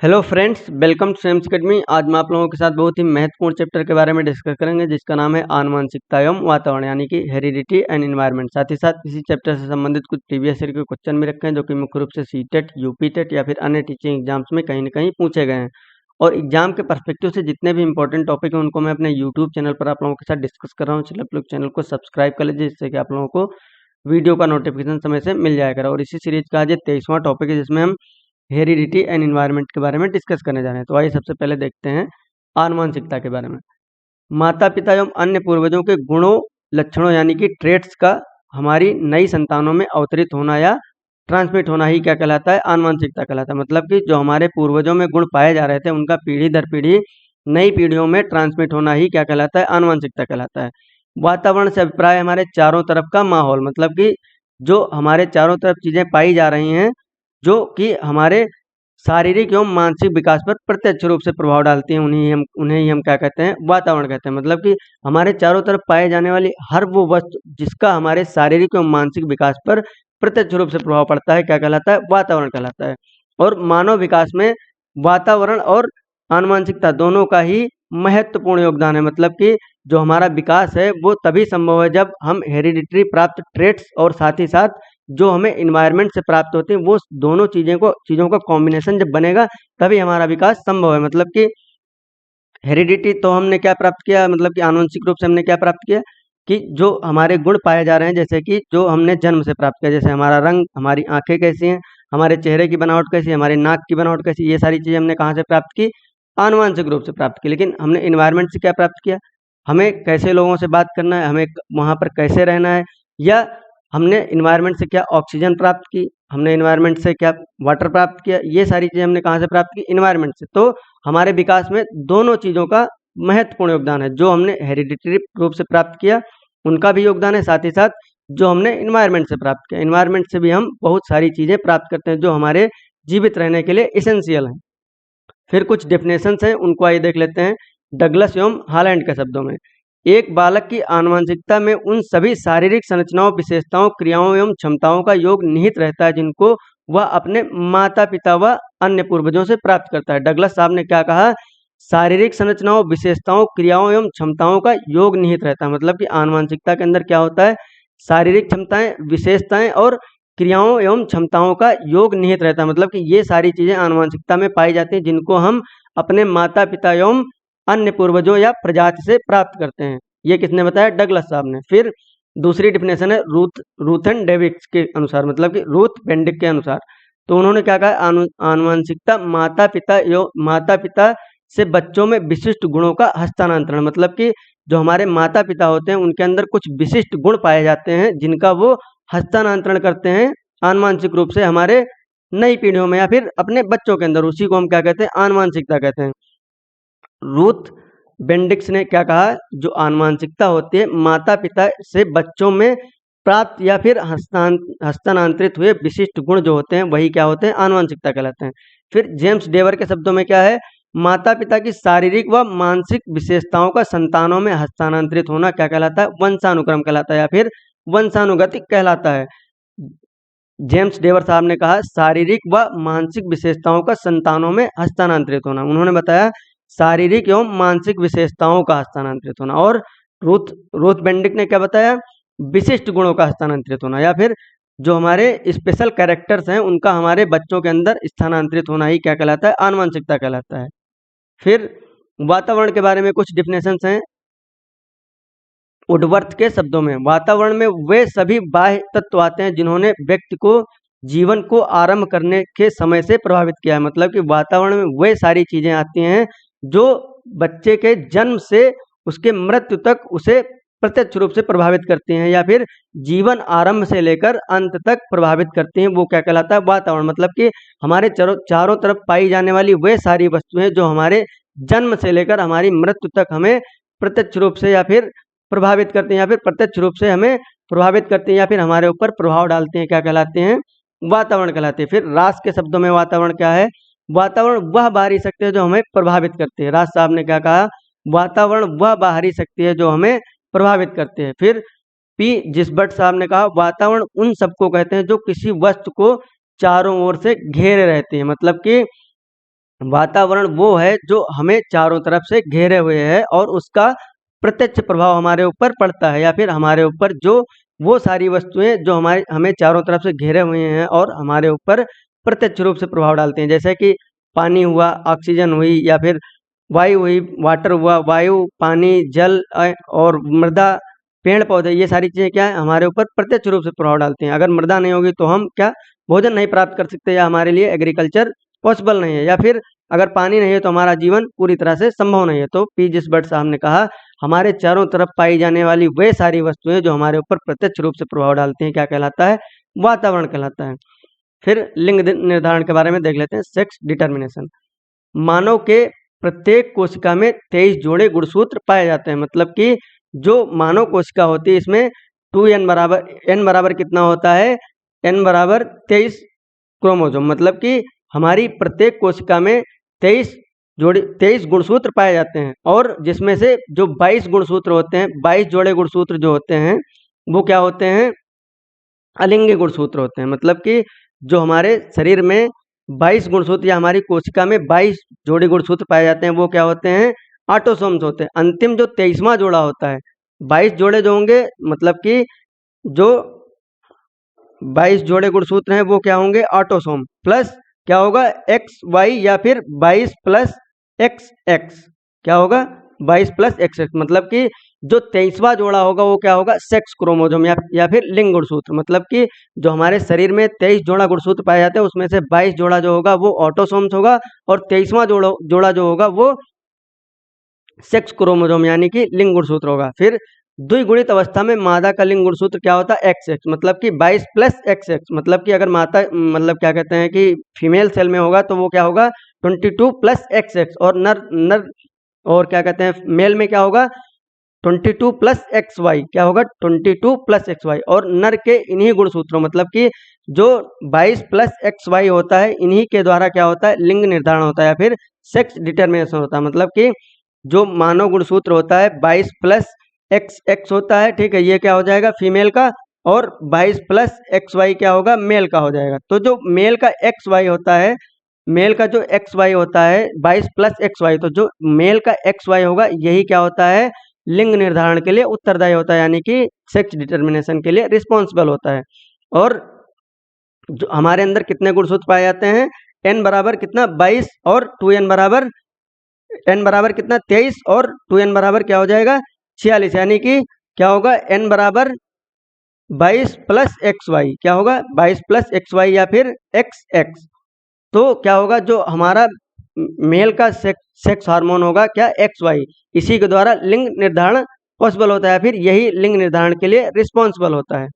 Hello friends, welcome to सेम्स academy. आज मैं आप लोगों के साथ बहुत ही महत्वपूर्ण चैप्टर के बारे में डिस्कस करेंगे, जिसका नाम है आनुवंशिकता एवं वातावरण, यानी कि हेरिडिटी एंड एनवायरनमेंट। साथ ही साथ इसी चैप्टर से संबंधित कुछ प्रीवियस ईयर के क्वेश्चन भी रखे हैं, जो कि मुख्य रूप से सीटेट, यूपीटेट या फिर अन्य टीचिंग एग्जाम्स में कहीं न कहीं पूछे गए हैं। और एग्जाम के पर्सपेक्टिव से जितने भी इंपॉर्टेंट टॉपिक हैं, उनको मैं अपने यूट्यूब चैनल पर आप लोगों के साथ डिस्कस कर रहा हूँ। चलिए आप लोग चैनल को सब्सक्राइब कर लीजिए, जिससे कि आप लोगों को वीडियो का नोटिफिकेशन समय से मिल जाया करेगा। और इसी सीरीज का आज ये 23वां टॉपिक है, जिसमें हम हेरिडिटी एंड एनवायरनमेंट के बारे में डिस्कस करने जा रहे हैं। तो आइए सबसे पहले देखते हैं आनुवंशिकता के बारे में। माता पिता एवं अन्य पूर्वजों के गुणों, लक्षणों यानी कि ट्रेट्स का हमारी नई संतानों में अवतरित होना या ट्रांसमिट होना ही क्या कहलाता है? आनुवंशिकता कहलाता है। मतलब कि जो हमारे पूर्वजों में गुण पाए जा रहे थे, उनका पीढ़ी दर पीढ़ी नई पीढ़ियों में ट्रांसमिट होना ही क्या कहलाता है? आनुवंशिकता कहलाता है। वातावरण से अभिप्राय हमारे चारों तरफ का माहौल, मतलब कि जो हमारे चारों तरफ चीजें पाई जा रही हैं, जो कि हमारे शारीरिक एवं मानसिक विकास पर प्रत्यक्ष रूप से प्रभाव डालती हैं, उन्हें ही हम क्या कहते हैं? वातावरण कहते हैं। मतलब कि हमारे चारों तरफ पाए जाने वाली हर वो वस्तु जिसका हमारे शारीरिक एवं मानसिक विकास पर प्रत्यक्ष रूप से प्रभाव पड़ता है, क्या कहलाता है? वातावरण कहलाता है। और मानव विकास में वातावरण और आनुवंशिकता दोनों का ही महत्वपूर्ण योगदान है। मतलब कि जो हमारा विकास है वो तभी संभव है जब हम हेरिडिटरी प्राप्त ट्रेट्स और साथ ही साथ जो हमें इन्वायरमेंट से प्राप्त होते हैं, वो दोनों चीज़ों का कॉम्बिनेशन जब बनेगा, तभी हमारा विकास संभव है। मतलब कि हेरिडिटी तो हमने क्या प्राप्त किया, मतलब कि आनुवंशिक रूप से हमने क्या प्राप्त किया कि जो हमारे गुण पाए जा रहे हैं, जैसे कि जो हमने जन्म से प्राप्त किया, जैसे हमारा रंग, हमारी आंखें कैसी हैं, हमारे चेहरे की बनावट कैसी है, हमारी नाक की बनावट कैसी है, ये सारी चीज़ें हमने कहाँ से प्राप्त की? आनुवंशिक रूप से प्राप्त की। लेकिन हमने इन्वायरमेंट से क्या प्राप्त किया? हमें कैसे लोगों से बात करना है, हमें वहाँ पर कैसे रहना है, या हमने इन्वायरमेंट से क्या ऑक्सीजन प्राप्त की, हमने इन्वायरमेंट से क्या वाटर प्राप्त किया, ये सारी चीज़ें हमने कहाँ से प्राप्त की? इन्वायरमेंट से। तो हमारे विकास में दोनों चीज़ों का महत्वपूर्ण योगदान है। जो हमने हेरिडिटरी रूप से प्राप्त किया, उनका भी योगदान है, साथ ही साथ जो हमने इन्वायरमेंट से प्राप्त किया, इन्वायरमेंट से भी हम बहुत सारी चीज़ें प्राप्त करते हैं, जो हमारे जीवित रहने के लिए एसेंशियल हैं। फिर कुछ डेफिनेशंस हैं, उनको आइए देख लेते हैं डगलस एवं हालैंड के शब्दों में। एक बालक की आनुवंशिकता में उन सभी शारीरिक संरचनाओं, विशेषताओं, क्रियाओं एवं क्षमताओं का योग निहित रहता है, जिनको वह अपने माता पिता व अन्य पूर्वजों से प्राप्त करता है। डगलस साहब ने क्या कहा? शारीरिक संरचनाओं, विशेषताओं, क्रियाओं एवं क्षमताओं का योग निहित रहता है। मतलब कि आनुवंशिकता के अंदर क्या होता है? शारीरिक क्षमताएं, विशेषताएं और क्रियाओं एवं क्षमताओं का योग निहित रहता है। मतलब कि ये सारी चीजें आनुवंशिकता में पाई जाती हैं, जिनको हम अपने माता पिता एवं अन्य पूर्वजों या प्रजाति से प्राप्त करते हैं। ये किसने बताया? डगलस साहब ने। फिर दूसरी डिफिनेशन है रूथन डेविक्स के अनुसार, मतलब कि रूथ बेंडिक के अनुसार। तो उन्होंने क्या कहा? आनुवंशिकता माता पिता से बच्चों में विशिष्ट गुणों का हस्तांतरण। मतलब कि जो हमारे माता पिता होते हैं, उनके अंदर कुछ विशिष्ट गुण पाए जाते हैं, जिनका वो हस्तांतरण करते हैं आनुवंशिक रूप से हमारे नई पीढ़ियों में या फिर अपने बच्चों के अंदर। उसी को हम क्या कहते हैं? आनुवंशिकता कहते हैं। रूथ बेंडिक्स ने क्या कहा? जो आनुवंशिकता होती है, माता पिता से बच्चों में प्राप्त या फिर हस्तांतरित हुए विशिष्ट गुण जो होते हैं, वही क्या होते हैं? आनुवंशिकता कहलाते हैं। फिर जेम्स डेवर के शब्दों में क्या है? माता पिता की शारीरिक व मानसिक विशेषताओं का संतानों में हस्तांतरित होना क्या कहलाता है? वंशानुक्रम कहलाता है या फिर वंशानुगतिक कहलाता है। जेम्स डेवर साहब ने कहा शारीरिक व मानसिक विशेषताओं का संतानों में हस्तांतरित होना। उन्होंने बताया शारीरिक एवं मानसिक विशेषताओं का हस्तांतरित होना। और रूथ बेंडिक ने क्या बताया? विशिष्ट गुणों का हस्तांतरित होना, या फिर जो हमारे स्पेशल कैरेक्टर्स हैं, उनका हमारे बच्चों के अंदर स्थानांतरित होना ही क्या कहलाता है? आनुवंशिकता कहलाता है। फिर वातावरण के बारे में कुछ डिफिनेशंस हैं वुडवर्थ के शब्दों में। वातावरण में वे सभी बाह्य तत्व आते हैं जिन्होंने व्यक्ति को जीवन को आरंभ करने के समय से प्रभावित किया है। मतलब कि वातावरण में वे सारी चीजें आती हैं जो बच्चे के जन्म से उसके मृत्यु तक उसे प्रत्यक्ष रूप से प्रभावित करती हैं, या फिर जीवन आरंभ से लेकर अंत तक प्रभावित करती हैं। वो क्या कहलाता है? वातावरण। मतलब कि हमारे चारों तरफ पाई जाने वाली वे सारी वस्तुएं जो हमारे जन्म से लेकर हमारी मृत्यु तक हमें प्रत्यक्ष रूप से या फिर प्रभावित करते हैं, या फिर प्रत्यक्ष रूप से हमें प्रभावित करते हैं, या फिर हमारे ऊपर प्रभाव डालते हैं, क्या कहलाते हैं? वातावरण कहलाते हैं। फिर रास के शब्दों में वातावरण क्या है? वातावरण वह बाहरी शक्ति है जो हमें प्रभावित करती है। राज साहब ने क्या कहा? वातावरण वह बाहरी शक्ति है जो हमें प्रभावित करते हैं। फिर पी जिसबर्ट साहब ने कहा वातावरण उन सबको कहते हैं जो किसी वस्तु को चारों ओर से घेरे रहते हैं। मतलब कि वातावरण वो है जो हमें चारों तरफ से घेरे हुए है और उसका प्रत्यक्ष प्रभाव हमारे ऊपर पड़ता है, या फिर हमारे ऊपर जो वो सारी वस्तुएं जो हमारे हमें चारों तरफ से घेरे हुए हैं और हमारे ऊपर प्रत्यक्ष रूप से प्रभाव डालते हैं, जैसे कि पानी हुआ, ऑक्सीजन हुई, या फिर वायु हुई, वाटर हुआ, वायु, पानी, जल और मृदा, पेड़ पौधे, ये सारी चीजें क्या है, हमारे ऊपर प्रत्यक्ष रूप से प्रभाव डालते हैं। अगर मृदा नहीं होगी तो हम क्या भोजन नहीं प्राप्त कर सकते, या हमारे लिए एग्रीकल्चर पॉसिबल नहीं है, या फिर अगर पानी नहीं है तो हमारा जीवन पूरी तरह से संभव नहीं है। तो पी जिसबर्ड साहब ने कहा हमारे चारों तरफ पाई जाने वाली वे सारी वस्तुएं जो हमारे ऊपर प्रत्यक्ष रूप से प्रभाव डालती हैं क्या कहलाता है, वातावरण कहलाता है। फिर लिंग निर्धारण के बारे में देख लेते हैं, सेक्स डिटर्मिनेशन। मानव के प्रत्येक कोशिका में 23 जोड़े गुणसूत्र पाए जाते हैं, मतलब कि जो मानव कोशिका होती है इसमें 2n बराबर n बराबर कितना होता है, n बराबर 23 क्रोमोसोम, मतलब कि हमारी प्रत्येक कोशिका में 23 गुणसूत्र पाए जाते हैं, और जिसमें से जो 22 गुणसूत्र होते हैं, 22 जोड़े गुणसूत्र जो होते हैं वो क्या होते हैं, अलिंगी गुणसूत्र होते हैं। मतलब कि जो हमारे शरीर में 22 गुणसूत्र या हमारी कोशिका में 22 जोड़े गुणसूत्र पाए जाते हैं वो क्या होते हैं, ऑटोसोम्स होते हैं। अंतिम जो 23वां जोड़ा होता है, 22 जोड़े जो होंगे, मतलब कि जो 22 जोड़े गुणसूत्र हैं वो क्या होंगे, ऑटोसोम, प्लस क्या होगा, एक्स वाई, या फिर 22 प्लस एक्स एक्स, क्या होगा 22 प्लस एक्स एक्स, मतलब कि जो 23वां जोड़ा होगा वो क्या होगा, सेक्स क्रोमोसोम या फिर लिंग गुणसूत्र। मतलब कि जो हमारे शरीर में 23 जोड़ा गुणसूत्र पाए जाते हैं उसमें से 22 जोड़ा जो होगा वो ऑटोसोम्स होगा, और 23वां जोड़ा जो होगा वो सेक्स क्रोमोसोम यानी कि लिंग गुणसूत्र होगा। फिर द्विगुणित अवस्था में मादा का लिंग गुणसूत्र क्या होता है, एक्स एक्स, मतलब कि 22 प्लस एक्स एक्स, मतलब कि अगर माता मतलब क्या कहते हैं कि फीमेल सेल में होगा तो वो क्या होगा 22 प्लस एक्स एक्स, और नर नर और क्या कहते हैं मेल में क्या होगा 22 प्लस एक्स वाई, क्या होगा 22 प्लस एक्स वाई, और नर के इन्हीं गुणसूत्रों मतलब कि जो 22 प्लस एक्स वाई होता है इन्हीं के द्वारा क्या होता है, लिंग निर्धारण होता है या फिर सेक्स डिटर्मिनेशन होता है। मतलब कि जो मानव गुणसूत्र होता है 22 प्लस एक्स एक्स होता है, ठीक है, ये क्या हो जाएगा फीमेल का, और 22 प्लस एक्स वाई क्या होगा, मेल का हो जाएगा। तो जो मेल का एक्स वाई होता है, मेल का जो एक्स वाई होता है 22 प्लस एक्स वाई, तो जो मेल का एक्स वाई होगा यही क्या होता है, लिंग निर्धारण के लिए उत्तरदायी होता है, यानी कि सेक्स डिटर्मिनेशन के लिए रिस्पॉन्सिबल होता है। और जो हमारे अंदर कितने गुणसूत्र पाए जाते हैं, n बराबर कितना 22, और 2n बराबर n बराबर कितना 23, और 2n बराबर क्या हो जाएगा 46, यानी कि क्या होगा n बराबर 22 प्लस एक्स वाई, क्या होगा 22 प्लस एक्स वाई या फिर एक्स एक्स। तो क्या होगा, जो हमारा मेल का सेक्स हार्मोन होगा क्या, एक्स वाई, इसी के द्वारा लिंग निर्धारण पॉसिबल होता है, फिर यही लिंग निर्धारण के लिए रिस्पॉन्सिबल होता है।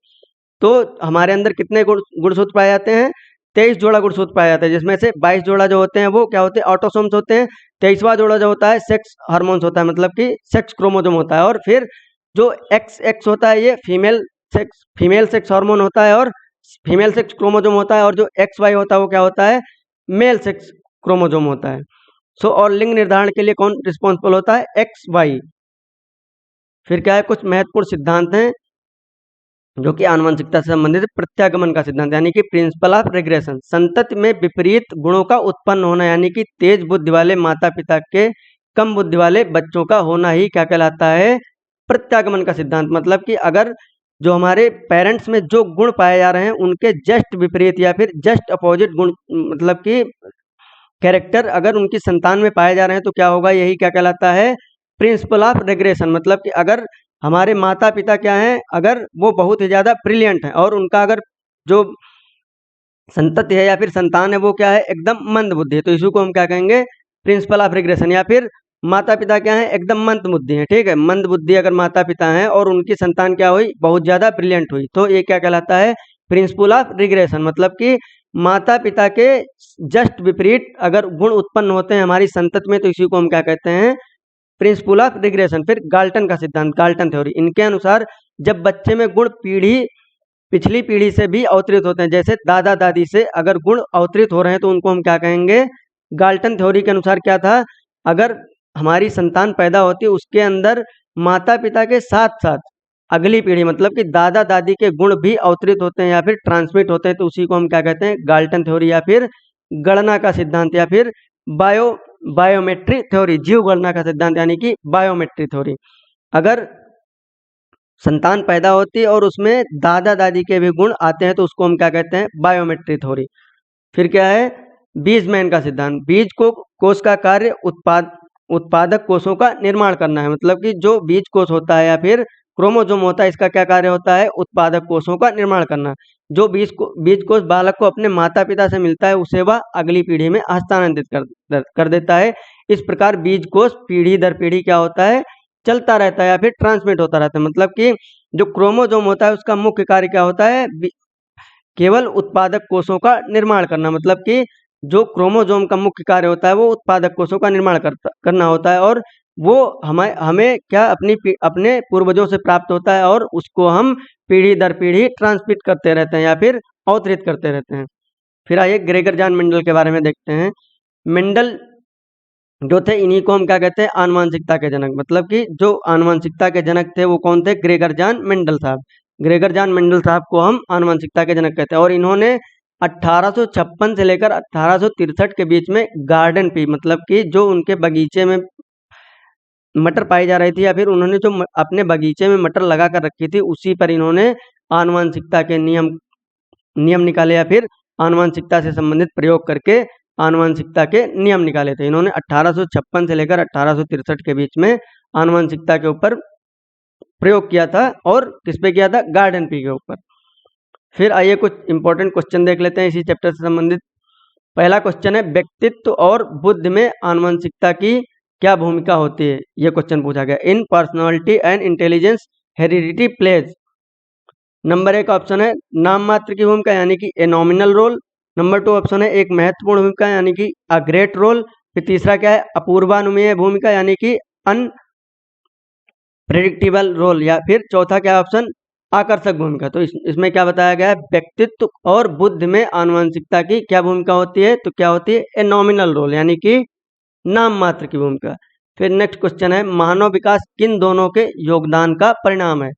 तो हमारे अंदर कितने गुणसूत्र पाए जाते हैं, 23 जोड़ा गुणसूत्र पाया जाता है, जिसमें से 22 जोड़ा जो होते हैं वो क्या होते हैं, ऑटोसोम्स होते हैं। 23वां जोड़ा जो होता है सेक्स हार्मोन्स होता है, मतलब कि सेक्स क्रोमोसोम होता है। और फिर जो एक्स एक्स होता है ये फीमेल सेक्स हार्मोन होता है और फीमेल सेक्स क्रोमोसोम होता है, और जो एक्स वाई होता है वो क्या होता है, मेल सेक्स क्रोमोसोम होता है। सो और लिंग निर्धारण के लिए कौन रिस्पॉन्सिबल होता है, एक्स वाई। फिर क्या है, कुछ महत्वपूर्ण सिद्धांत हैं जो कि आनुवंशिकता से संबंधित, प्रत्यागमन का सिद्धांत यानी कि प्रिंसिपल ऑफ रिग्रेशन, संतति में विपरीत गुणों का उत्पन्न होना, यानी कि तेज बुद्धि वाले माता पिता के कम बुद्धि वाले बच्चों का होना ही क्या कहलाता है, प्रत्यागमन का सिद्धांत। मतलब कि अगर जो हमारे पेरेंट्स में जो गुण पाए जा रहे हैं उनके जस्ट विपरीत या फिर जस्ट अपोजिट गुण, मतलब कि कैरेक्टर अगर उनकी संतान में पाए जा रहे हैं तो क्या होगा, यही क्या कहलाता है, प्रिंसिपल ऑफ रेग्रेशन। मतलब कि अगर हमारे माता पिता क्या हैं, अगर वो बहुत ही ज़्यादा ब्रिलियंट हैं और उनका अगर जो संतति है या फिर संतान है वो क्या है, एकदम मंद बुद्धि है, तो इसी को हम क्या कहेंगे, प्रिंसिपल ऑफ रिग्रेशन। या फिर माता पिता क्या है, एकदम मंद बुद्धि है, ठीक है, मंद बुद्धि अगर माता पिता हैं और उनकी संतान क्या हुई, बहुत ज़्यादा ब्रिलियंट हुई, तो ये क्या कहलाता है, प्रिंसिपल ऑफ रिग्रेशन। मतलब कि माता पिता के जस्ट विपरीत अगर गुण उत्पन्न होते हैं हमारी संतति में तो इसी को हम क्या कहते हैं, प्रिंसिपल ऑफ रिग्रेशन। फिर गाल्टन का सिद्धांत, गाल्टन थ्योरी, इनके अनुसार जब बच्चे में गुण पिछली पीढ़ी से भी अवतरित होते हैं, जैसे दादा दादी से अगर गुण अवतरित हो रहे हैं तो उनको हम क्या कहेंगे, गाल्टन थ्योरी के अनुसार क्या था, अगर हमारी संतान पैदा होती है उसके अंदर माता पिता के साथ साथ अगली पीढ़ी मतलब कि दादा दादी के गुण भी अवतरित होते हैं या फिर ट्रांसमिट होते हैं, तो उसी को हम क्या कहते हैं, गाल्टन थ्योरी या फिर गणना का सिद्धांत या फिर बायोमेट्री थ्योरी, जीव गणना का सिद्धांत यानी कि बायोमेट्री थ्योरी। अगर संतान पैदा होती है और उसमें दादा दादी के भी गुण आते हैं तो उसको हम क्या कहते हैं, बायोमेट्री थ्योरी। फिर क्या है, बीजमैन का सिद्धांत, बीज को कोष का कार्य उत्पादक कोषों का निर्माण करना है। मतलब कि जो बीज कोष होता है या फिर क्रोमोसोम होता है, इसका क्या कार्य होता है, उत्पादक कोषों का निर्माण करना। जो बीज कोष बालक को अपने माता पिता से मिलता है उसे वह अगली पीढ़ी में हस्तांतरित कर देता है। इस प्रकार बीज कोष पीढ़ी दर पीढ़ी क्या होता है, चलता रहता है या फिर ट्रांसमिट होता रहता है। मतलब कि जो क्रोमोसोम होता है उसका मुख्य कार्य क्या होता है, केवल उत्पादक कोषों का निर्माण करना। मतलब कि जो क्रोमोसोम का मुख्य कार्य होता है वो उत्पादक कोषों का निर्माण करना होता है, और वो हमें क्या अपने पूर्वजों से प्राप्त होता है और उसको हम पीढ़ी दर पीढ़ी ट्रांसमिट करते रहते हैं या फिर अवतरित करते रहते हैं। फिर आइए ग्रेगर जॉन मेंडल के बारे में देखते हैं। मेंडल जो थे, इन्हीं को हम क्या कहते हैं, आनुवंशिकता के जनक। मतलब कि जो आनुवंशिकता के जनक थे वो कौन थे, ग्रेगर जॉन मेंडल साहब। ग्रेगर जॉन मेंडल साहब को हम आनुवंशिकता के जनक कहते हैं। और इन्होंने 1856 से लेकर 1863 के बीच में गार्डन पी, मतलब कि जो उनके बगीचे में मटर पाई जा रही थी या फिर उन्होंने जो अपने बगीचे में मटर लगा कर रखी थी उसी पर इन्होंने आनुवंशिकता के नियम निकाले या फिर आनुवंशिकता से संबंधित प्रयोग करके आनुवंशिकता के नियम निकाले थे। इन्होंने 1856 से लेकर 1863 के बीच में आनुवंशिकता के ऊपर प्रयोग किया था। और किस पे किया था, गार्डन पी के ऊपर। फिर आइए कुछ इंपॉर्टेंट क्वेश्चन देख लेते हैं इसी चैप्टर से संबंधित। पहला क्वेश्चन है, व्यक्तित्व और बुद्धि में आनुवंशिकता की क्या भूमिका होती है, यह क्वेश्चन पूछा गया। In personality and intelligence heredity plays. Number 1 option है नाम मात्र की भूमिका यानी कि a nominal role. Number 2 option है एक महत्वपूर्ण भूमिका यानी कि अ ग्रेट रोल। फिर तीसरा क्या है, अपूर्वानुमेय भूमिका यानी कि अनप्रेडिक्टेबल रोल। या फिर चौथा क्या ऑप्शन, आकर्षक भूमिका। तो इसमें क्या बताया गया है, व्यक्तित्व और बुद्धि में आनुवंशिकता की क्या भूमिका होती है, तो क्या होती है, ए नॉमिनल रोल यानी कि नाम मात्र की भूमिका। फिर नेक्स्ट क्वेश्चन है, मानव विकास किन दोनों के योगदान का परिणाम है।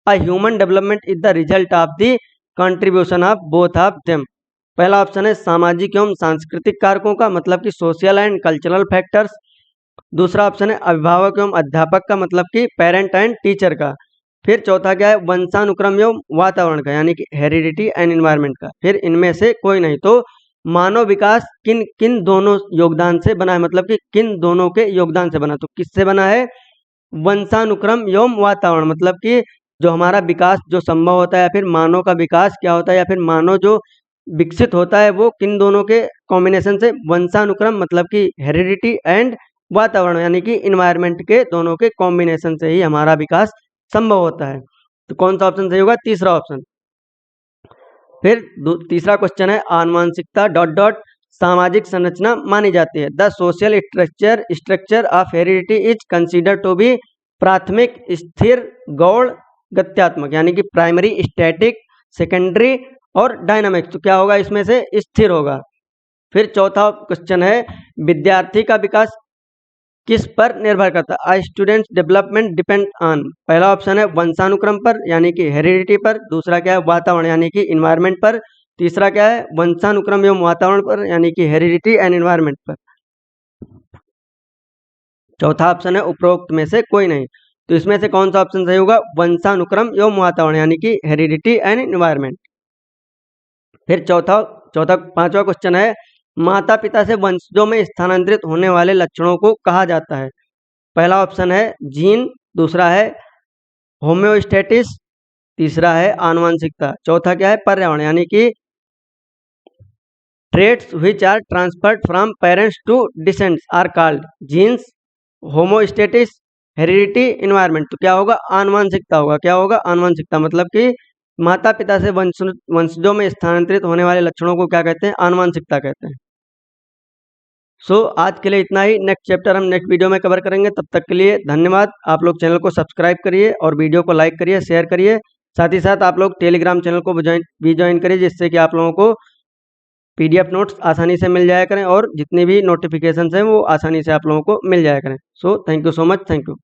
A human development is the result of the contribution of both of them. पहला ऑप्शन है सामाजिक एवं सांस्कृतिक कारकों का, मतलब कि सोशल एंड कल्चरल फैक्टर्स। दूसरा ऑप्शन है अभिभावक एवं अध्यापक का, मतलब कि पेरेंट एंड टीचर का। फिर चौथा क्या है, वंशानुक्रम एवं वातावरण का यानी कि हेरिडिटी एंड एनवायरनमेंट का। फिर इनमें से कोई नहीं। तो मानव विकास किन किन दोनों योगदान से बना है, मतलब कि किन दोनों के योगदान से बना। तो किससे बना है, वंशानुक्रम एवं वातावरण। मतलब कि जो हमारा विकास जो संभव होता है या फिर मानव का विकास क्या होता है या फिर मानव जो विकसित होता है वो किन दोनों के कॉम्बिनेशन से, वंशानुक्रम मतलब कि हेरिडिटी एंड वातावरण यानी कि इन्वायरमेंट के दोनों के कॉम्बिनेशन से ही हमारा विकास संभव होता है। तो कौन सा ऑप्शन सही होगा, तीसरा ऑप्शन। फिर तीसरा क्वेश्चन है, आनुवंशिकता डॉट डॉट सामाजिक संरचना मानी जाती है। The social structure of heredity is consider to be प्राथमिक, स्थिर, गौड़, गत्यात्मक यानी कि प्राइमरी, स्टैटिक, सेकेंडरी और डायनामिक। तो क्या होगा, इसमें से स्थिर होगा। फिर चौथा क्वेश्चन है, विद्यार्थी का विकास किस पर निर्भर करता है। Students development depend on. पहला ऑप्शन है वंशानुक्रम पर यानी कि हेरिडिटी पर। दूसरा क्या है, वातावरण यानी कि इन्वायरमेंट पर। तीसरा क्या है, वंशानुक्रम एवं वातावरण पर यानी कि हेरिडिटी एंड इन्वायरमेंट पर। चौथा ऑप्शन है उपरोक्त में से कोई नहीं। तो इसमें से कौन सा ऑप्शन सही होगा, वंशानुक्रम एवं वातावरण यानी कि हेरिडिटी एंड इन्वायरमेंट। फिर पांचवा क्वेश्चन है, माता पिता से वंशजों में स्थानांतरित होने वाले लक्षणों को कहा जाता है। पहला ऑप्शन है जीन, दूसरा है होम्योस्टेटिस, तीसरा है आनुवंशिकता, चौथा क्या है, पर्यावरण यानी कि traits which are transferred from parents to descendants are called genes, homeostasis, heredity, environment. तो क्या होगा, आनुवंशिकता होगा। क्या होगा, आनुवंशिकता। मतलब कि माता पिता से वंशजों में स्थानांतरित होने वाले लक्षणों को क्या कहते हैं, आनुवंशिकता कहते हैं। सो आज के लिए इतना ही। नेक्स्ट चैप्टर हम नेक्स्ट वीडियो में कवर करेंगे। तब तक के लिए धन्यवाद। आप लोग चैनल को सब्सक्राइब करिए और वीडियो को लाइक करिए, शेयर करिए। साथ ही साथ आप लोग टेलीग्राम चैनल को भी ज्वाइन करिए, जिससे कि आप लोगों को PDF नोट्स आसानी से मिल जाया करें और जितने भी नोटिफिकेशन हैं वो आसानी से आप लोगों को मिल जाया करें। So thank you so much, thank you.